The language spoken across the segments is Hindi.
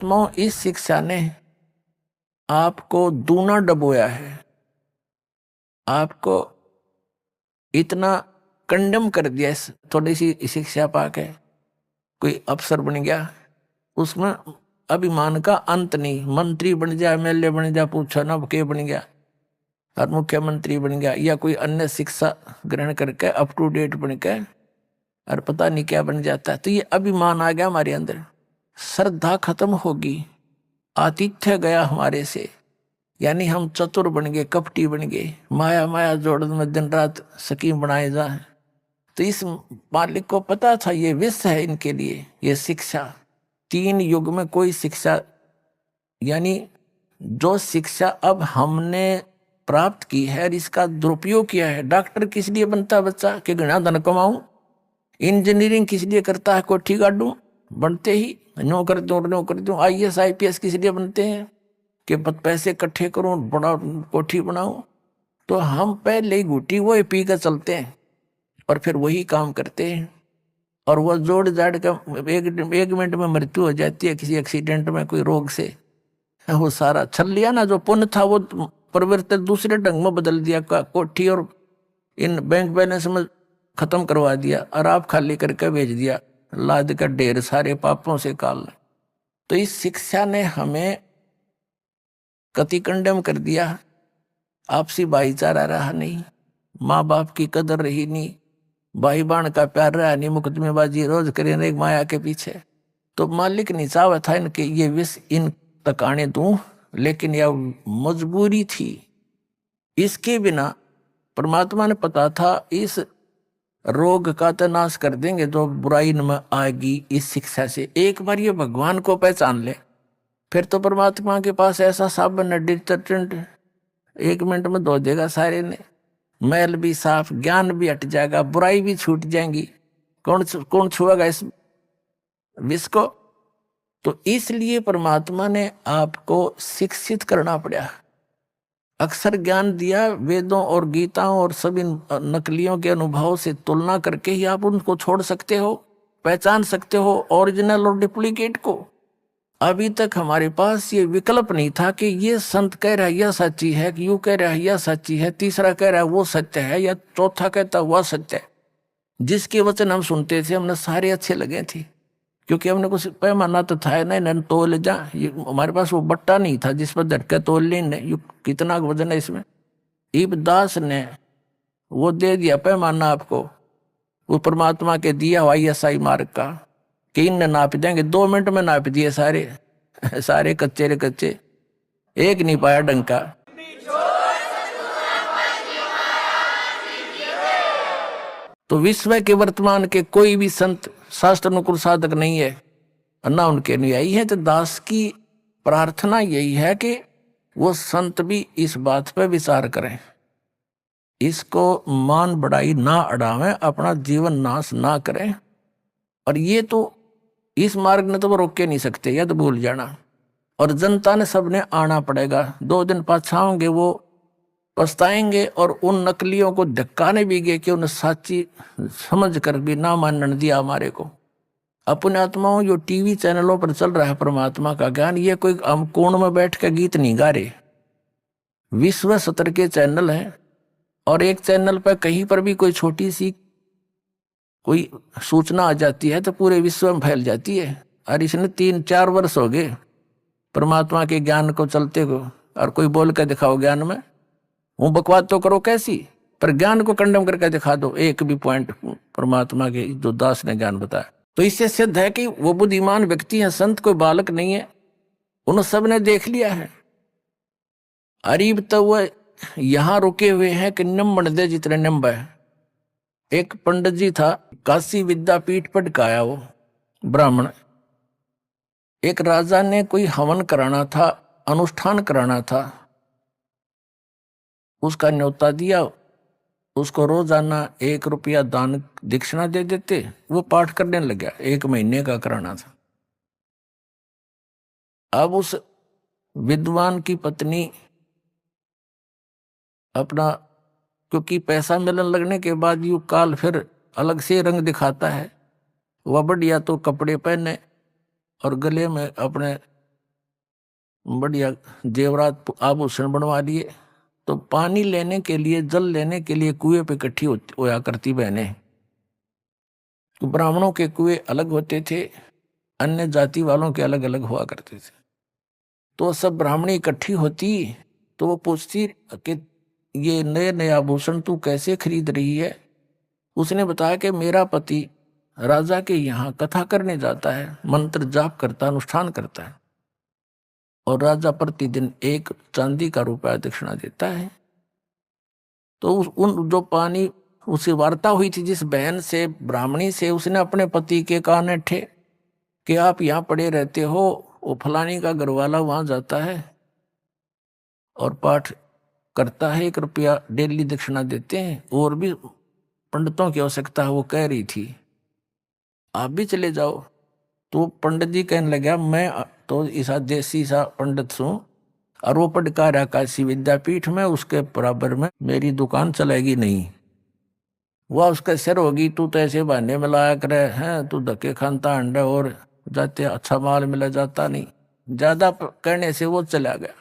इस शिक्षा ने आपको दूना डबोया है, आपको इतना कंडेम कर दिया। थोड़ी सी शिक्षा पाके कोई अफसर बन गया, उसमें अभिमान का अंत नहीं। मंत्री बन जा, एमएलए बन जा, पूछो ना के बन गया, और मुख्यमंत्री बन गया, या कोई अन्य शिक्षा ग्रहण करके अप टू डेट बन के और पता नहीं क्या बन जाता है। तो ये अभिमान आ गया हमारे अंदर, श्रद्धा खत्म होगी, आतिथ्य गया हमारे से, यानी हम चतुर बन गए, कपटी बन गए, माया माया जोड़ में दिन रात स्कीम बनाए जा। तो इस मालिक को पता था ये विष है इनके लिए, ये शिक्षा। 3 युग में कोई शिक्षा, यानी जो शिक्षा अब हमने प्राप्त की है और इसका दुरुपयोग किया है। डॉक्टर किस लिए बनता है बच्चा? कि घना धन कमाऊं। इंजीनियरिंग किस लिए करता है? कोठी गाड़ू, बनते ही नौकर दूं। आईएएस आईपीएस किस लिए बनते हैं? कि पैसे इकट्ठे करूं, बड़ा कोठी बनाऊं। तो हम पहले ही घुटी वो पी कर चलते हैं और फिर वही काम करते हैं, और वो जोड़ जाड़ का एक मिनट में मृत्यु हो जाती है किसी एक्सीडेंट में, कोई रोग से। वो सारा छल लिया ना, जो पुण्य था वो परिवर्तित दूसरे ढंग में बदल दिया, कोठी और इन बैंक बैलेंस में खत्म करवा दिया, और आप खाली करके भेज दिया, लाद का ढेर सारे पापों से काल। तो इस शिक्षा ने हमें कति कंडेम कर दिया। आपसी भाईचारा रहा नहीं, माँ बाप की कदर रही नहीं, भाई बहन का प्यार रहा नहीं, मुकदमेबाजी रोज करें एक माया के पीछे। तो मालिक नहीं चाहा था इनके ये विष इन तक आने दूं, लेकिन यह मजबूरी थी। इसके बिना परमात्मा ने पता था इस रोग का तो नाश कर देंगे जो बुराई में आएगी इस शिक्षा से। एक बार ये भगवान को पहचान ले, फिर तो परमात्मा के पास ऐसा साबुन है, डिटर्जेंट 1 मिनट में धो देगा सारे ने, मैल भी साफ, ज्ञान भी हट जाएगा, बुराई भी छूट जाएंगी। कौन छुएगा इस विष को? तो इसलिए परमात्मा ने आपको शिक्षित करना पड़ा, अक्षर ज्ञान दिया। वेदों और गीताओं और सभी नकलियों के अनुभव से तुलना करके ही आप उनको छोड़ सकते हो, पहचान सकते हो ओरिजिनल और डुप्लीकेट को। अभी तक हमारे पास ये विकल्प नहीं था कि ये संत कह रहा है यह सच्ची है, कि यूं कह रहा है यह सच्ची है, तीसरा कह रहा है वो सत्य है, या चौथा कहता वह सत्य है। जिसके वचन हम सुनते थे हमने सारे अच्छे लगे थे, क्योंकि हमने कुछ पैमाना तो था नहीं तोल जा। हमारे पास वो बट्टा नहीं था जिस पर धटके तोल लेने, कितना वजन है इसमें। इब दास ने वो दे दिया पैमाना आपको, वो परमात्मा के दिया हुआ ISI मार्ग का, कि इन नाप देंगे। 2 मिनट में नाप दिए सारे सारे कच्चे रे कच्चे, एक नहीं पाया डंका। तो विश्व के वर्तमान के कोई भी संत शास्त्र अनुकूल साधक नहीं है, ना उनके अनुयायी है। तो दास की प्रार्थना यही है कि वो संत भी इस बात पर विचार करें, इसको मान बढ़ाई ना अड़ावें, अपना जीवन नाश ना करें। और ये तो इस मार्ग ने तो वो रोक के नहीं सकते, या तो भूल जाना। और जनता ने सबने आना पड़ेगा। 2 दिन पाछाओंगे वो पछताएंगे, और उन नकलियों को धक्काने भी गए कि उन्हें साची समझ कर भी ना मानने दिया हमारे को। अपने आत्माओं जो टीवी चैनलों पर चल रहा है परमात्मा का ज्ञान, ये कोई हम कोण में बैठ के गीत नहीं गा रहे, विश्व स्तर के चैनल हैं। और एक चैनल पर कहीं पर भी कोई छोटी सी कोई सूचना आ जाती है तो पूरे विश्व में फैल जाती है। और इसने 3-4 वर्ष हो गए परमात्मा के ज्ञान को चलते को, और कोई बोल कर दिखाओ ज्ञान में, वो बकवाद तो करो कैसी, पर ज्ञान को कंडम करके दिखा दो एक भी पॉइंट परमात्मा के जो दास ने ज्ञान बताया। तो इससे सिद्ध है कि वो बुद्धिमान व्यक्ति है, संत कोई बालक नहीं है, उन सब ने देख लिया है। अरीब तो वो यहां रुके हुए हैं कि निम्बण दे जितने निम्ब है। एक पंडित जी था, काशी विद्यापीठ पढ़काया वो ब्राह्मण। एक राजा ने कोई हवन कराना था, अनुष्ठान कराना था, उसका न्योता दिया। उसको रोजाना 1 रुपया दान दक्षिणा दे देते, वो पाठ करने लग गया। 1 महीने का कराना था। अब उस विद्वान की पत्नी अपना, क्योंकि पैसा मिलने लगने के बाद यू काल फिर अलग से रंग दिखाता है, वह बढ़िया तो कपड़े पहने और गले में अपने बढ़िया जेवरात आभूषण बनवा लिए। तो पानी लेने के लिए, जल लेने के लिए कुएं पे इकट्ठी होया करती बहनें। तो ब्राह्मणों के कुएं अलग होते थे, अन्य जाति वालों के अलग अलग हुआ करते थे। तो सब ब्राह्मणी इकट्ठी होती, तो वो पूछती कि ये नए नए आभूषण तू कैसे खरीद रही है। उसने बताया कि मेरा पति राजा के यहाँ कथा करने जाता है, मंत्र जाप करता, अनुष्ठान करता है, और राजा प्रतिदिन 1 चांदी का रुपया दक्षिणा देता है। तो उन जो पानी उससे वार्ता हुई थी जिस बहन से, ब्राह्मणी से, उसने अपने पति के कान ठे कि आप यहाँ पड़े रहते हो, वो फलानी का घरवाला वहां जाता है और पाठ करता है, 1 रुपया डेली दक्षिणा देते हैं, और भी पंडितों की आवश्यकता है। वो कह रही थी आप भी चले जाओ। तो पंडित जी कहने लगा मैं तो ऐसा देसी सा पंडित हूं, और वो पढ़कार काशी विद्यापीठ में, उसके बराबर में मेरी दुकान चलेगी नहीं। वह उसका सिर होगी, तू तो ऐसे बहाने में लाया करे हैं, तू धक्के खानता अंडे और जाते अच्छा माल मिला जाता नहीं। ज्यादा कहने से वो चला गया।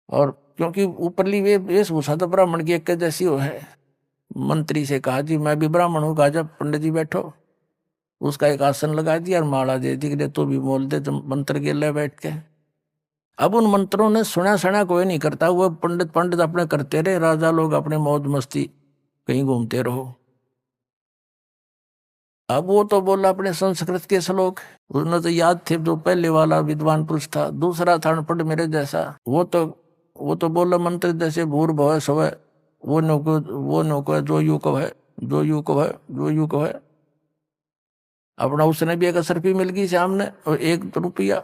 और क्योंकि ऊपरली वे वेशभूषा तो ब्राह्मण की एक जैसी हो है, मंत्री से कहा जी मैं भी ब्राह्मण हूँ। कहा जब पंडित जी बैठो, उसका एक आसन लगा दिया और माला दे दी कि तो भी बोल दे, तुम मंत्र के ले बैठ के। अब उन मंत्रों ने सुना सुना कोई नहीं करता, वो पंडित पंडित अपने करते रहे, राजा लोग अपने मौज मस्ती कहीं घूमते रहो। अब वो तो बोला अपने संस्कृत के श्लोक, उन्हें तो याद थे, जो पहले वाला विद्वान पुरुष था। दूसरा था अनपढ़ मेरे जैसा, वो तो बोला मंत्र जैसे भूर भव स्वय, वो नको है जो यू को है, जो यू को है, जो यू को है। अपना उसने भी 1 असरफी मिल गई सामने और 1 रुपया।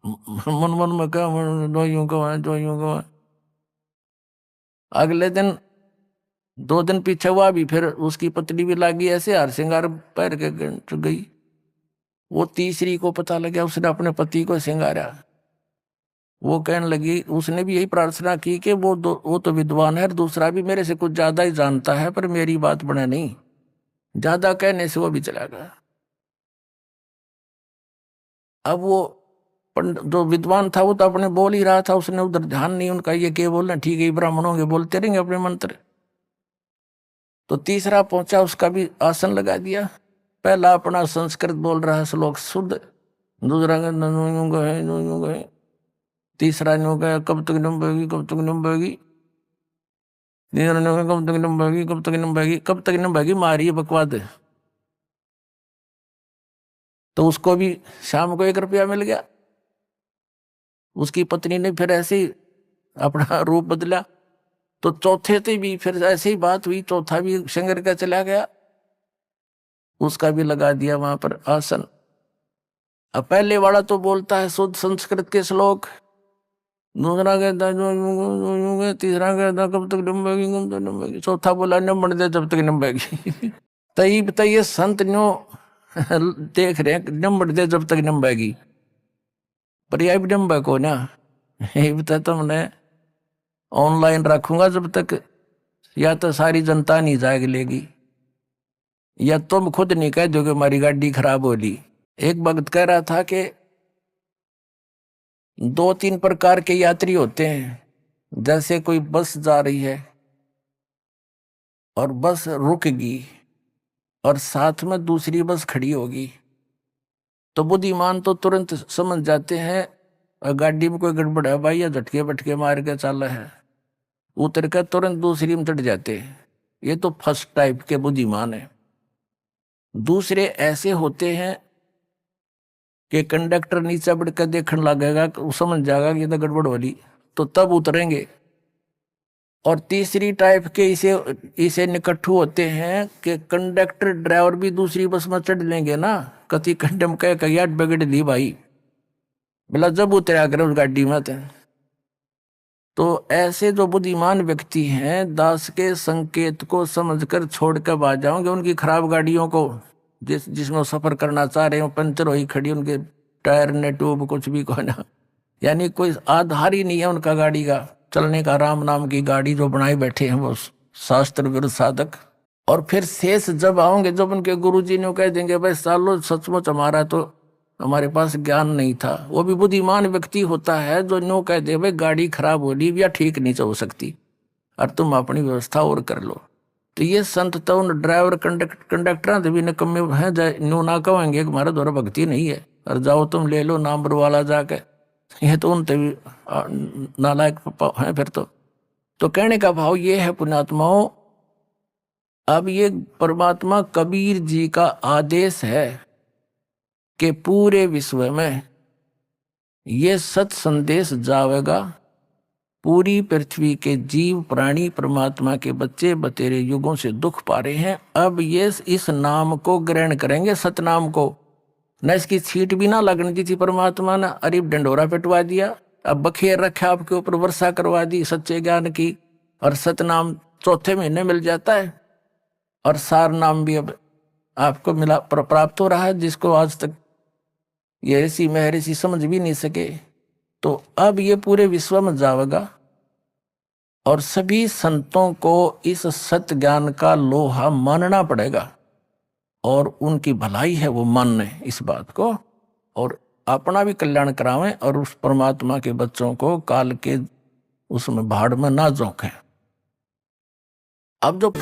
मन मन में क्या, जो यूं को है, जो यूं को है। अगले दिन 2 दिन पीछे हुआ भी, फिर उसकी पत्नी भी लागी ऐसे हार श्रृंगार पैर के गई। वो तीसरी को पता लगा, उसने अपने पति को श्रृंगारा। वो कहने लगी, उसने भी यही प्रार्थना की कि वो तो विद्वान है, और दूसरा भी मेरे से कुछ ज्यादा ही जानता है, पर मेरी बात बने नहीं। ज्यादा कहने से वो भी चला गया। अब वो जो विद्वान था वो तो अपने बोल ही रहा था, उसने उधर ध्यान नहीं उनका, ये क्या बोलना, ठीक है ब्राह्मणों के बोलते रहेंगे अपने मंत्र। तो तीसरा पहुंचा, उसका भी आसन लगा दिया। पहला अपना संस्कृत बोल रहा है श्लोक शुद्ध, दूसरा है, तीसरा न्यू गया कब तक नंबेगी, कब तक नंबेगी, कब तक नंबेगी, कब तक नंबेगी, कब तक नंबेगी, मारी बकवाद। तो उसको भी शाम को 1 रुपया मिल गया। उसकी पत्नी ने फिर ऐसे ही अपना रूप बदला। तो चौथे से भी फिर ऐसे ही बात हुई, चौथा भी शंकर का चला गया, उसका भी लगा दिया वहां पर आसन। अब पहले वाला तो बोलता है शुद्ध संस्कृत के श्लोक, दूसरा कहता है तीसरा कहता कब तक नंबेगी, कब तक नंबेगी, चौथा बोला नंबर दे जब तक नंबेगी। तई बताइए संत न्यो देख रहे हैं नंबर दे जब तक नंबेगी, पर यह भी नंबर को ना, ये बता तुमने ऑनलाइन रखूंगा जब तक, या तो सारी जनता नहीं जाग लेगी, या तुम खुद नहीं कह दोगे हमारी गाड़ी खराब होली। एक वक्त कह रहा था कि 2-3 प्रकार के यात्री होते हैं। जैसे कोई बस जा रही है और बस रुकेगी और साथ में दूसरी बस खड़ी होगी, तो बुद्धिमान तो तुरंत समझ जाते हैं गाड़ी में कोई गड़बड़ है भाई, या झटके बटके मार के चल है, उतर कर तुरंत दूसरी में चढ़ जाते हैं। ये तो फर्स्ट टाइप के बुद्धिमान है। दूसरे ऐसे होते हैं कि कंडक्टर नीचे बढ़ कर देखने लगेगा, वो समझ जाएगा कि ये तो गड़बड़ वाली, तो तब उतरेंगे। और तीसरी टाइप के इसे निकट्ठू होते हैं कि कंडक्टर ड्राइवर भी दूसरी बस में चढ़ लेंगे ना, कति कंडम कह कहिया बिगड़ दी भाई, बोला जब उतरा करे उस गाड़ी में। तो ऐसे जो बुद्धिमान व्यक्ति हैं, दास के संकेत को समझकर छोड़कर भाग जाओगे उनकी खराब गाड़ियों को, जिसमें सफर करना चाह रहे हो, पंचर हो ही खड़ी, उनके टायर ने ट्यूब कुछ भी को ना, यानी कोई आधार ही नहीं है उनका गाड़ी का चलने का। राम नाम की गाड़ी जो बनाई बैठे हैं वो शास्त्र विरुद्ध साधक। और फिर शेष जब आओगे, जब उनके गुरुजी ने कह देंगे भाई सालो सचमुच हमारा तो हमारे पास ज्ञान नहीं था। वो भी बुद्धिमान व्यक्ति होता है जो नो कह दे भाई गाड़ी खराब हो रही या ठीक नहीं चल सकती और तुम अपनी व्यवस्था और कर लो। तो ये संत तो उन ड्राइवर कंडक्टर भी निकम्मे हैं, नो ना कहेंगे कि हमारा द्वारा भक्ति नहीं है और जाओ तुम ले लो नंबर वाला जाके। ये तो उनते भी नालायक हैं फिर तो कहने का भाव ये है पुण्यात्माओं, अब ये परमात्मा कबीर जी का आदेश है कि पूरे विश्व में ये सत संदेश जावेगा। पूरी पृथ्वी के जीव प्राणी परमात्मा के बच्चे बतेरे युगों से दुख पा रहे हैं, अब ये इस नाम को ग्रहण करेंगे, सतनाम को। न इसकी छीट भी ना लगने दी थी परमात्मा ने, अरे डंडोरा पिटवा दिया, अब बखेर रखा आपके ऊपर, वर्षा करवा दी सच्चे ज्ञान की, और सतनाम चौथे महीने मिल जाता है, और सार नाम भी अब आपको मिला प्राप्त हो रहा है, जिसको आज तक ये ऋषि महर्षि समझ भी नहीं सके। तो अब ये पूरे विश्व में जाएगा और सभी संतों को इस सत्य ज्ञान का लोहा मानना पड़ेगा, और उनकी भलाई है वो माने इस बात को, और अपना भी कल्याण करावें, और उस परमात्मा के बच्चों को काल के उसमें भाड़ में ना झोंकें। अब जो